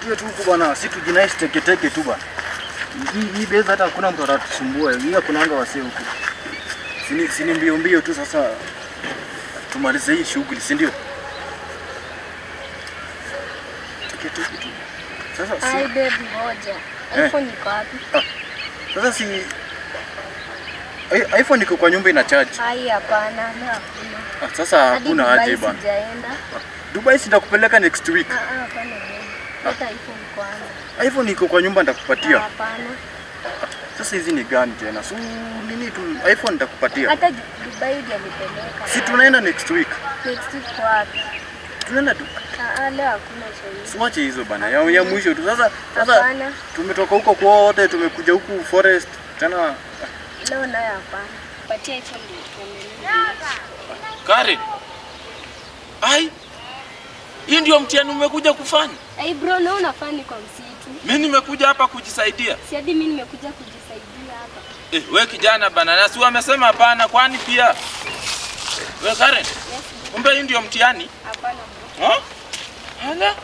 Ndio tu huko bwana, si tujinaishi teke tu bwana. Hii beza hata hakuna mtu atatusumbua. Hii hakuna anga wasee huko. Sini mbio tu sasa. Tumalize hii shughuli, si ndio? Teke tu. Sasa si babe ngoja. iPhone iko wapi? Sasa si iPhone iko kwa nyumba ina charge. Hapana, hakuna. Sasa hakuna haja bwana. Dubai sitakupeleka next week. Hapana babe. Hata iPhone kwanza. iPhone iko kwa nyumba nitakupatia. Hapana. Sasa hizi ni gani tena? So nini tu iPhone nitakupatia. Hata Dubai nilipeleka. Si tunaenda next week. Next week wapi? Tunaenda leo hakuna choice. Siwache hizo bana. Ya mwisho tu. Sasa tumetoka huko kwote, tumekuja huku forest tena. Leo nayo hapana. Patia iPhone tuendelee. Karen. Hii ndio mtihani umekuja kufanya? Bro, na unafanya kwa msitu. Mimi nimekuja hapa kujisaidia. Si hadi mimi nimekuja kujisaidia hapa. Wewe kijana bana, na si wamesema hapana, kwani pia wewe Karen? Yes. Kumbe hii ndio mtihani? Hapana bro. Hala?